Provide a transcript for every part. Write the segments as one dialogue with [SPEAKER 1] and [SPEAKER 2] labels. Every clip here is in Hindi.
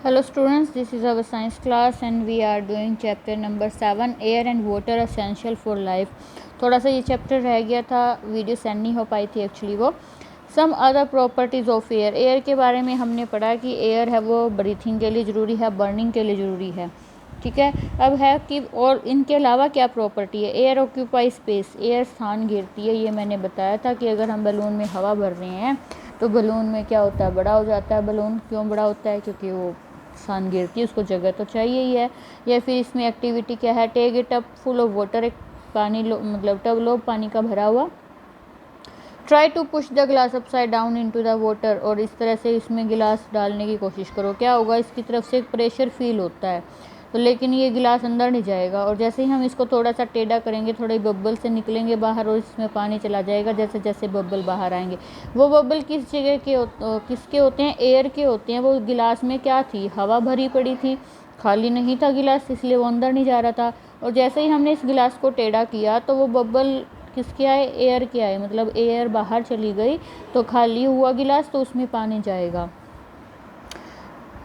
[SPEAKER 1] Hello students, this is our science class and we are doing chapter number 7 air and water essential for life। थोड़ा सा ये चैप्टर रह गया था, वीडियो सेंड नहीं हो पाई थी एक्चुअली। वो some other properties of air, air के बारे में हमने पढ़ा कि एयर है वो ब्रीथिंग के लिए ज़रूरी है, बर्निंग के लिए ज़रूरी है। ठीक है, अब है कि और इनके अलावा क्या प्रॉपर्टी है। एयर ऑक्यूपाई स्पेस, एयर स्थान घेरती है। ये मैंने बताया था कि अगर हम बलून में हवा भर रहे हैं तो बलून में क्या होता है, बड़ा हो जाता है। बलून क्यों बड़ा होता है? क्योंकि वो स्थान घेरती है, उसको जगह तो चाहिए ही है। या फिर इसमें एक्टिविटी क्या है, take it up full of water, एक पानी लो, मतलब टब लो पानी का भरा हुआ। Try to push the glass upside down into the water, और इस तरह से इसमें गिलास डालने की कोशिश करो। क्या होगा, इसकी तरफ से प्रेशर फील होता है तो लेकिन ये गिलास अंदर नहीं जाएगा, और जैसे ही हम इसको थोड़ा सा टेढ़ा करेंगे, थोड़े बबल से निकलेंगे बाहर और इसमें पानी चला जाएगा। जैसे जैसे बबल बाहर आएंगे, वो बबल किस जगह के किसके होते हैं? एयर के होते हैं। वो गिलास में क्या थी? हवा भरी पड़ी थी, खाली नहीं था गिलास, इसलिए वो अंदर नहीं जा रहा था। और जैसे ही हमने इस गिलास को टेढ़ा किया तो वो बबल किसके आए? एयर के आए, मतलब एयर बाहर चली गई तो खाली हुआ गिलास, तो उसमें पानी जाएगा।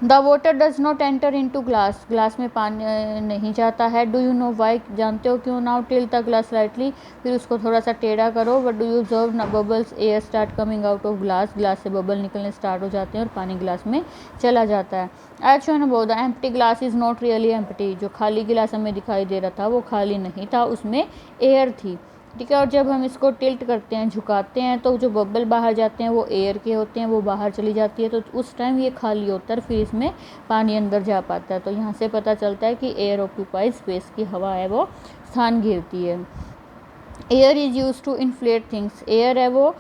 [SPEAKER 1] The water does not enter in to glass, glass में पानी नहीं जाता है। डू यू नो वाई, जानते हो क्यों? Now till the glass rightly, फिर उसको थोड़ा सा टेढ़ा करो। बट डू यू ऑब्जर्व न bubbles, air start coming out of glass, glass से बबल निकलने स्टार्ट हो जाते हैं और पानी ग्लास में चला जाता है। As shown above, the empty glass is not really empty, जो खाली गिलास हमें दिखाई दे रहा था वो खाली नहीं था, उसमें एयर थी। ठीक है, और जब हम इसको टिल्ट करते हैं, झुकाते हैं, तो जो बबल बाहर जाते हैं वो एयर के होते हैं, वो बाहर चली जाती है, तो उस टाइम ये खाली होता है, फिर इसमें पानी अंदर जा पाता है। तो यहाँ से पता चलता है कि एयर ऑक्यूपाई स्पेस, की हवा है वो स्थान घेरती है। Air is use to inflate things, air है वो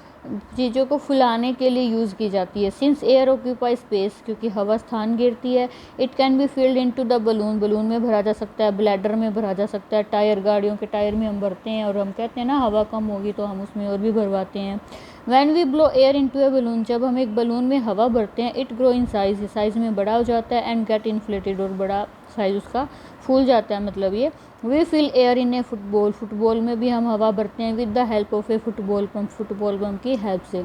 [SPEAKER 1] चीज़ों को फुलाने के लिए यूज़ की जाती है। सिंस एयर ऑक्यूपाई स्पेस, क्योंकि हवा स्थान घेरती है, it can be filled into the balloon, balloon में भरा जा सकता है, ब्लैडर में भरा जा सकता है, टायर, गाड़ियों के टायर में हम भरते हैं, और हम कहते हैं ना हवा कम होगी तो हम उसमें और भी भरवाते हैं। When we blow air into a balloon, जब हम एक बलून में हवा भरते हैं, it grow in size, size में बड़ा हो जाता है, एंड गेट इन्फ्लेटेड, और बड़ा साइज़ उसका फूल जाता है। मतलब ये we fill air in a football, football में भी हम हवा भरते हैं with the help of a football pump, football pump की हेल्प से।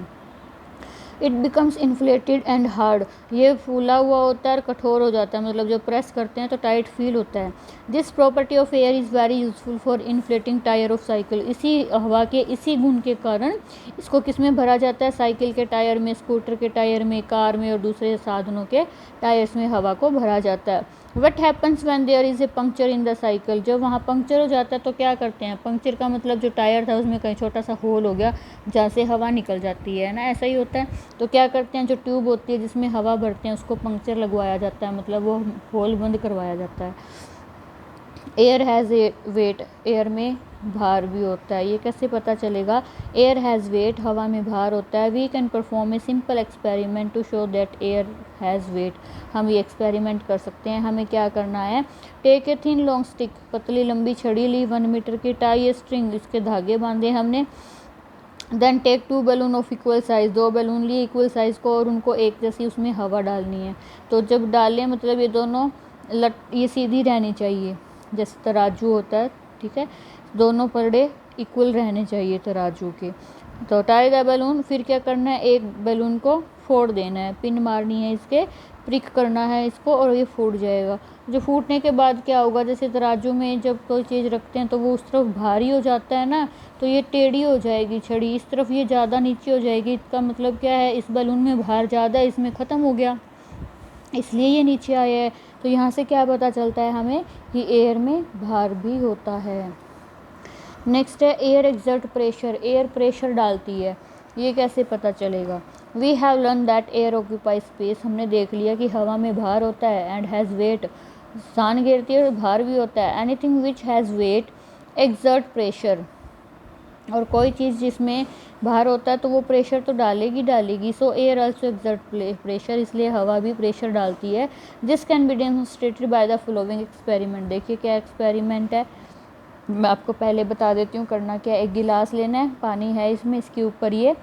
[SPEAKER 1] It becomes inflated and hard, ये फूला हुआ होता है और कठोर हो जाता है, मतलब जब प्रेस करते हैं तो टाइट फील होता है। This property of air is very useful for inflating tyre of cycle, इसी हवा के इसी गुण के कारण इसको किस में भरा जाता है? साइकिल के टायर में, स्कूटर के टायर में, कार में और दूसरे साधनों के टायर्स में हवा को भरा जाता है। What happens when there is a puncture in the cycle, जब वहाँ पंक्चर हो जाता है तो क्या करते हैं? पंक्चर का मतलब जो टायर था उसमें कहीं छोटा सा होल हो गया जहाँ से हवा निकल जाती है ना, ऐसा ही होता है। तो क्या करते हैं, जो ट्यूब होती है जिसमें हवा भरते हैं उसको पंक्चर लगवाया जाता है, मतलब वो होल बंद करवाया जाता है। एयर हैज़ वेट, एयर में भार भी होता है। ये कैसे पता चलेगा? एयर हैज़ वेट, हवा में भार होता है। We can perform a simple experiment to show that air has weight, हम ये एक्सपेरिमेंट कर सकते हैं। हमें क्या करना है? Take a thin long stick, पतली लंबी छड़ी ली, 1 मीटर की, टाई ए स्ट्रिंग, इसके धागे बांधे हमने। Then take 2 balloon of equal size, 2 balloon लिए इक्वल साइज़ को, और उनको एक जैसी उसमें हवा डालनी है। तो जब डालें, मतलब ये दोनों ये सीधी रहनी चाहिए, जैसे तराजू होता है। ठीक है, दोनों पलड़े इक्वल रहने चाहिए तराजू के। तो टाई द बैलून, फिर क्या करना है? एक बैलून को फोड़ देना है, पिन मारनी है इसके, प्रिक करना है इसको, और ये फूट जाएगा। जो फूटने के बाद क्या होगा, जैसे तराजू में जब कोई चीज़ रखते हैं तो वो उस तरफ भारी हो जाता है ना, तो ये टेढ़ी हो जाएगी छड़ी, इस तरफ ये ज़्यादा नीचे हो जाएगी। इसका मतलब क्या है? इस बैलून में भार ज़्यादा है, इसमें ख़त्म हो गया, इसलिए ये नीचे आया है। तो यहाँ से क्या पता चलता है हमें कि एयर में भार भी होता है। नेक्स्ट है air exert pressure, air pressure डालती है। ये कैसे पता चलेगा? We have learn that air occupy space, हमने देख लिया कि हवा में भार होता है, एंड हैज़ वेट, स्थान घेरती है और भार भी होता है। Anything which has wait exert pressure, और कोई चीज़ जिसमें भार होता है तो वो प्रेशर तो डालेगी। सो एयर आल्सो एक्सर्ट प्रेशर, इसलिए हवा भी प्रेशर डालती है। This can be demonstrated by the following experiment, देखिए क्या एक्सपेरिमेंट है, मैं आपको पहले बता देती हूँ करना क्या। एक गिलास लेना है, पानी है इसमें, इसके ऊपर ये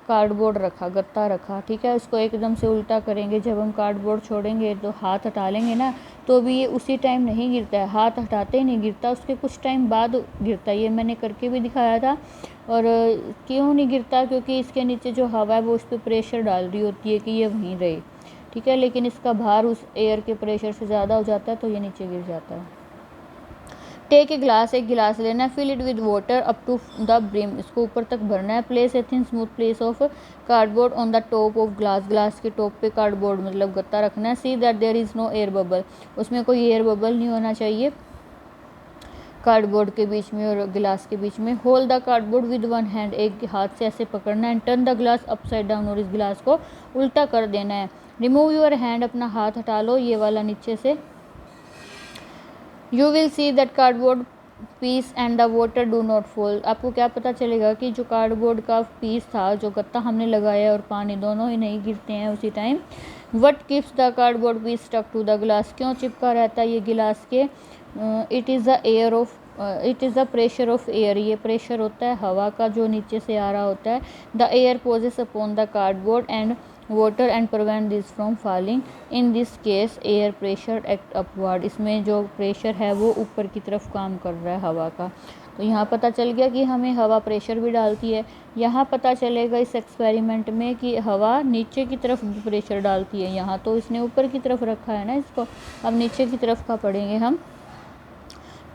[SPEAKER 1] कार्डबोर्ड रखा, गत्ता रखा। ठीक है, उसको एकदम से उल्टा करेंगे, जब हम कार्डबोर्ड छोड़ेंगे तो हाथ हटा लेंगे ना, तो भी ये उसी टाइम नहीं गिरता है, हाथ हटाते ही नहीं गिरता, उसके कुछ टाइम बाद गिरता है। ये मैंने करके भी दिखाया था। और क्यों नहीं गिरता? क्योंकि इसके नीचे जो हवा है वो उस पर प्रेशर डाल रही होती है कि ये वहीं रहे। ठीक है, लेकिन इसका भार उस एयर के प्रेशर से ज़्यादा हो जाता है तो ये नीचे गिर जाता है। टेक ए ग्लास, एक गिलास लेना है, fill it with water up to the brim, इसको ऊपर तक भरना है। Place a thin smooth place of cardboard on the top of glass, glass के टॉप पे कार्डबोर्ड मतलब गत्ता रखना है। See that there is no air bubble, उसमें कोई एयर बबल नहीं होना चाहिए कार्डबोर्ड के बीच में और गिलास के बीच में। Hold the cardboard with one hand, एक हाथ से ऐसे पकड़ना है। Turn the glass upside down, और इस गिलास को उल्टा कर देना है। रिमूव योर हैंड, अपना हाथ हटा लो ये वाला नीचे से। You will see that cardboard piece and the water do not fall, आपको क्या पता चलेगा कि जो कार्डबोर्ड का पीस था, जो गत्ता हमने लगाया और पानी दोनों ही नहीं गिरते हैं उसी time. What keeps the cardboard piece stuck to the glass, क्यों चिपका रहता है ये गिलास के? It is the pressure of air, ये प्रेशर होता है हवा का जो नीचे से आ रहा होता है। The air poses upon the cardboard and water and prevent this from falling. in this case air pressure act upward, इसमें जो प्रेशर है वो ऊपर की तरफ काम कर रहा है हवा का। तो यहाँ पता चल गया कि हमें हवा प्रेशर भी डालती है। यहाँ पता चलेगा इस एक्सपेरिमेंट में कि हवा नीचे की तरफ भी प्रेशर डालती है। यहाँ तो इसने ऊपर की तरफ रखा है ना इसको, अब नीचे की तरफ का पढ़ेंगे हम।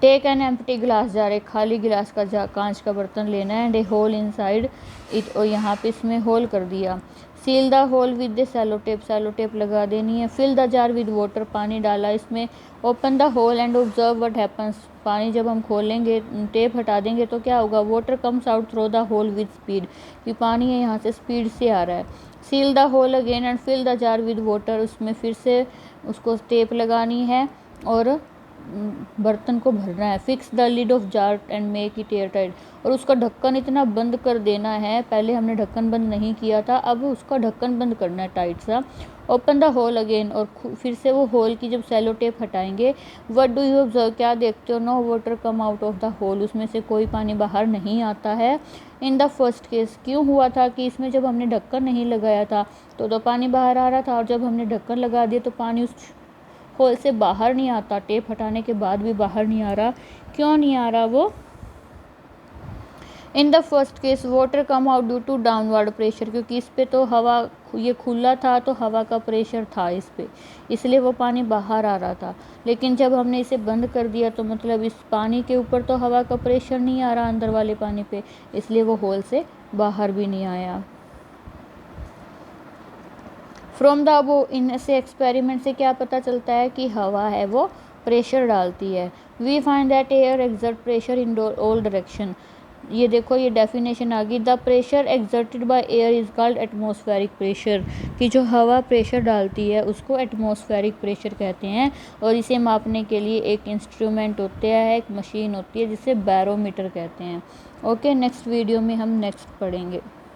[SPEAKER 1] Take an empty glass jar, एक खाली गिलास का कांच का बर्तन लेना है। And a hole inside it, और यहाँ पे इसमें होल कर दिया। Seal the hole with the cello tape, cello tape लगा देनी है। Fill the jar with water, पानी डाला इसमें। Open the hole and observe what happens, पानी जब हम खोलेंगे टेप हटा देंगे तो क्या होगा? Water comes out through the hole with speed, कि पानी है यहाँ से स्पीड से आ रहा है। Seal the hole again and fill the jar with water, उसमें फिर से उसको टेप लगानी है और बर्तन को भरना है। Fix the lid of jar and make it air tight, और उसका ढक्कन इतना बंद कर देना है, पहले हमने ढक्कन बंद नहीं किया था, अब उसका ढक्कन बंद करना है टाइट सा। ओपन द होल अगेन, और फिर से वो होल की जब सेलो टेप हटाएंगे। व्हाट डू यू ऑब्जर्व, क्या देखते हो? No water come out of the hole, उसमें से कोई पानी बाहर नहीं आता है। इन द फर्स्ट केस, क्यों हुआ था कि इसमें जब हमने ढक्कन नहीं लगाया था तो पानी बाहर आ रहा था, और जब हमने ढक्कन लगा दिया तो पानी उस होल से बाहर नहीं आता, टेप हटाने के बाद भी बाहर नहीं आ रहा। क्यों नहीं आ रहा वो? In the first case water come out due to downward pressure, क्योंकि इस पे तो हवा, ये खुला था तो हवा का प्रेशर था इस पे, इसलिए वो पानी बाहर आ रहा था। लेकिन जब हमने इसे बंद कर दिया तो मतलब इस पानी के ऊपर तो हवा का प्रेशर नहीं आ रहा अंदर वाले पानी पे, इसलिए वो होल से बाहर भी नहीं आया। फ्रॉम द अबव, इनसे एक्सपेरिमेंट से क्या पता चलता है कि हवा है वो प्रेशर डालती है। We find that air exert pressure in all direction, ये देखो ये डेफिनेशन आ गई। The pressure exerted by air is called atmospheric pressure, कि जो हवा प्रेशर डालती है उसको एटमॉस्फेरिक प्रेशर कहते हैं। और इसे मापने के लिए एक इंस्ट्रूमेंट होता है, एक मशीन होती है जिसे बैरोमीटर कहते हैं। ओके, नेक्स्ट वीडियो में हम नेक्स्ट पढ़ेंगे।